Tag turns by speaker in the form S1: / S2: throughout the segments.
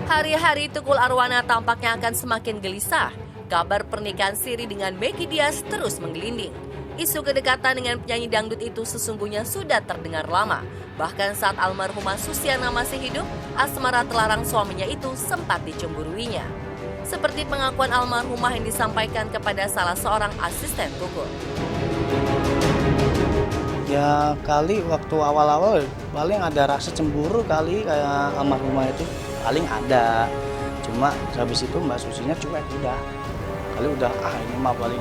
S1: Hari-hari Tukul Arwana tampaknya akan semakin gelisah. Kabar pernikahan Siri dengan Meggy Diaz terus menggelinding. Isu kedekatan dengan penyanyi dangdut itu sesungguhnya sudah terdengar lama. Bahkan saat almarhumah Susiana masih hidup, asmara terlarang suaminya itu sempat dicemburuinya. Seperti pengakuan almarhumah yang disampaikan kepada salah seorang asisten Tukul.
S2: Ya kali waktu awal-awal paling ada rasa cemburu kali kayak almarhumah itu. Paling ada, cuma habis itu Mbak Susinya cuek udah. Kali udah ini mah paling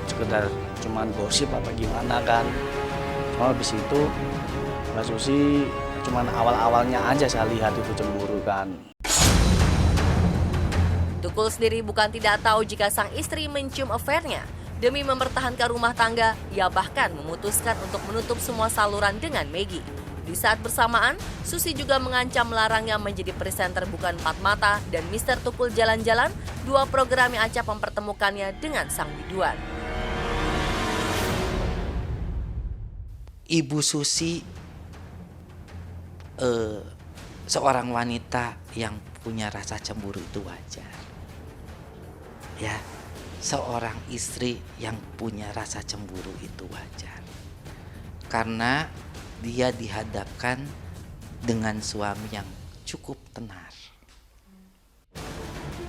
S2: sekedar cuman gosip apa gimana kan. Cuma habis itu Mbak Susi cuman awal-awalnya aja saya lihat itu cemburu kan.
S1: Tukul sendiri bukan tidak tahu jika sang istri mencium affair-nya. Demi mempertahankan rumah tangga, ia bahkan memutuskan untuk menutup semua saluran dengan Meggy. Di saat bersamaan, Susi juga mengancam melarangnya menjadi presenter Bukan Empat Mata dan Mister Tukul Jalan-Jalan, dua program yang acap mempertemukannya dengan sang biduan.
S3: Ibu Susi seorang wanita yang punya rasa cemburu itu wajar. Ya, seorang istri yang punya rasa cemburu itu wajar. Karena dia dihadapkan dengan suami yang cukup tenar.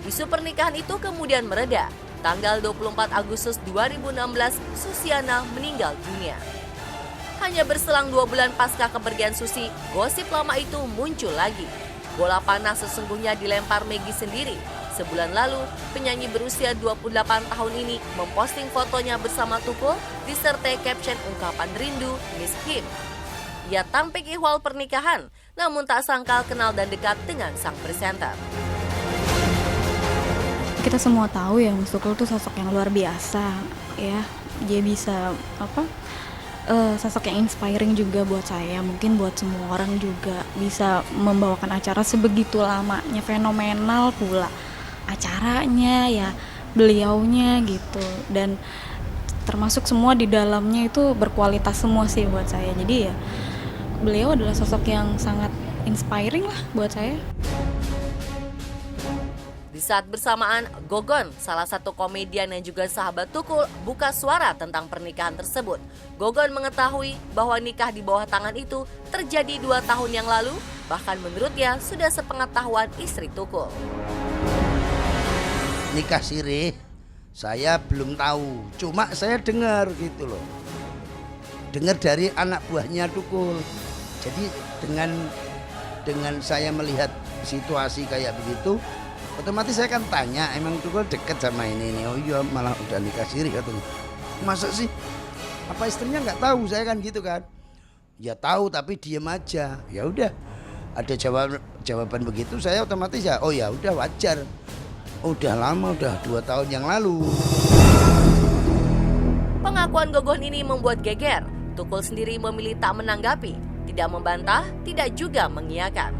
S1: Isu pernikahan itu kemudian mereda. Tanggal 24 Agustus 2016, Susiana meninggal dunia. Hanya berselang 2 bulan pasca kepergian Susi, gosip lama itu muncul lagi. Bola panas sesungguhnya dilempar Meggy sendiri. Sebulan lalu, penyanyi berusia 28 tahun ini memposting fotonya bersama Tukul disertai caption ungkapan rindu Miss Him. Ia tampik ihwal pernikahan, namun tak sangkal kenal dan dekat dengan sang presenter.
S4: Kita semua tahu ya Mas Tukul tuh sosok yang luar biasa ya. Dia bisa sosok yang inspiring juga buat saya, mungkin buat semua orang juga. Bisa membawakan acara sebegitu lamanya, fenomenal pula acaranya ya, beliaunya gitu. Dan termasuk semua di dalamnya itu berkualitas semua sih buat saya. Jadi ya beliau adalah sosok yang sangat inspiring lah buat saya.
S1: Di saat bersamaan, Gogon, salah satu komedian yang juga sahabat Tukul, buka suara tentang pernikahan tersebut. Gogon mengetahui bahwa nikah di bawah tangan itu terjadi 2 tahun yang lalu, bahkan menurutnya sudah sepengetahuan istri Tukul.
S5: Nikah sirih, saya belum tahu, cuma saya dengar gitu loh. Dengar dari anak buahnya Tukul. Jadi dengan saya melihat situasi kayak begitu, otomatis saya kan tanya, emang Tukul deket sama ini? Oh iya, malah udah nikah sirih katanya. Masa sih? Apa istrinya nggak tahu? Saya kan gitu kan. Ya tahu tapi diem aja. Ya udah, ada jawaban begitu, saya otomatis ya, oh ya udah wajar. Udah lama, udah 2 tahun yang lalu.
S1: Pengakuan Gogon ini membuat geger. Tukul sendiri memilih tak menanggapi, tidak membantah, tidak juga mengiyakan.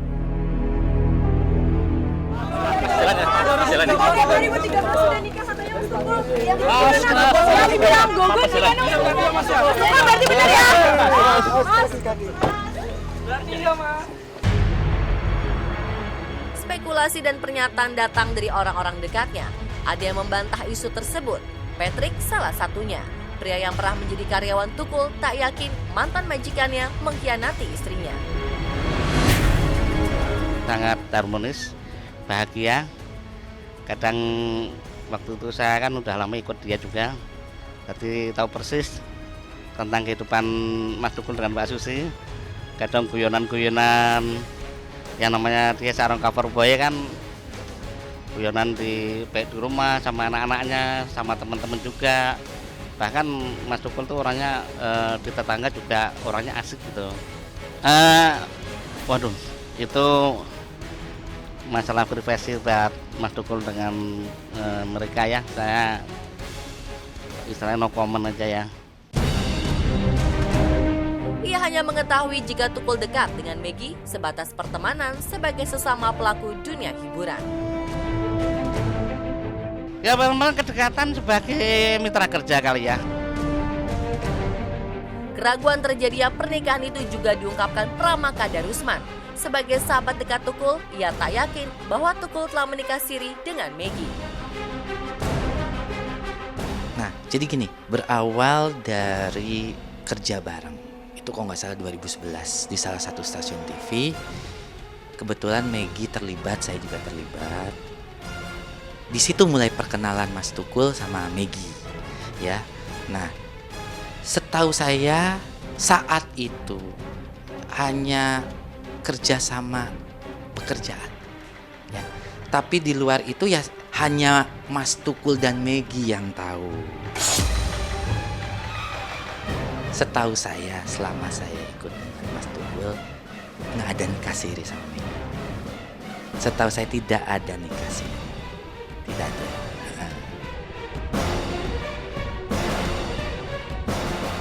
S6: Silakan. 2013 sudah nikah katanya Mas Tukul. Yang saya dibilang Gogon dengan berarti benar ya? Berarti iya, Mas.
S1: Spekulasi dan pernyataan datang dari orang-orang dekatnya. Ada yang membantah isu tersebut. Patrick salah satunya. Pria yang pernah menjadi karyawan Tukul tak yakin mantan majikannya mengkhianati istrinya.
S7: Sangat harmonis, bahagia. Kadang waktu itu saya kan udah lama ikut dia juga, jadi tahu persis tentang kehidupan Mas Tukul dengan Mbak Susi. Kadang guyonan-guyonan, yang namanya dia seorang cover boy kan, guyonan di rumah sama anak-anaknya, sama teman-teman juga. Bahkan Mas Tukul tuh orangnya di tetangga juga orangnya asik gitu. Waduh, itu masalah privasi buat Mas Tukul dengan mereka ya. Saya istilahnya no comment aja ya.
S1: Ia hanya mengetahui jika Tukul dekat dengan Meggy sebatas pertemanan sebagai sesama pelaku dunia hiburan.
S7: Ya memang kedekatan sebagai mitra kerja kali ya.
S1: Keraguan terjadinya pernikahan itu juga diungkapkan Pramaka Darusman. Sebagai sahabat dekat Tukul, ia tak yakin bahwa Tukul telah menikah siri dengan Meggy.
S3: Nah, jadi gini, berawal dari kerja bareng. Itu kalau nggak salah 2011 di salah satu stasiun TV. Kebetulan Meggy terlibat, saya juga terlibat. Di situ mulai perkenalan Mas Tukul sama Meggy, ya. Nah, setahu saya saat itu hanya kerjasama pekerjaan, ya. Tapi di luar itu ya hanya Mas Tukul dan Meggy yang tahu. Setahu saya selama saya ikut dengan Mas Tukul nggak ada nikah siri sama Meggy. Setahu saya tidak ada nikah siri, tidak ada.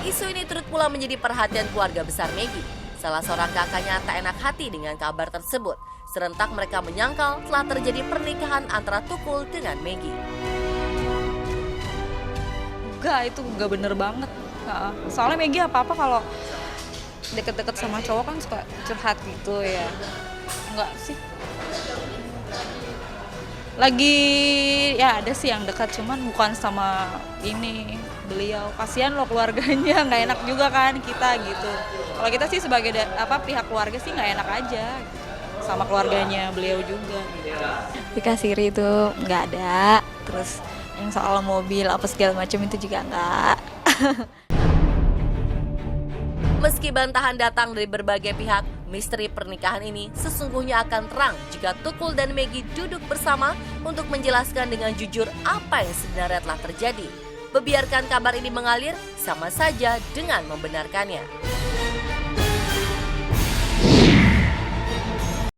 S1: Isu ini turut pula menjadi perhatian keluarga besar Meggy. Salah seorang kakaknya tak enak hati dengan kabar tersebut. Serentak mereka menyangkal telah terjadi pernikahan antara Tukul dengan Meggy.
S6: Enggak, itu enggak bener banget. Soalnya Meggy apa-apa kalau deket-deket sama cowok kan suka curhat gitu ya. Enggak sih. Lagi ya ada sih yang dekat, cuman bukan sama ini beliau. Kasihan loh keluarganya, nggak enak juga kan kita gitu. Kalau kita sih sebagai pihak keluarga sih nggak enak aja gitu. Sama keluarganya beliau juga gitu.
S4: Nikah siri itu nggak ada. Terus yang soal mobil apa segala macam itu juga nggak.
S1: Meski bantahan datang dari berbagai pihak, misteri pernikahan ini sesungguhnya akan terang jika Tukul dan Meggy duduk bersama untuk menjelaskan dengan jujur apa yang sebenarnya telah terjadi. Membiarkan kabar ini mengalir sama saja dengan membenarkannya.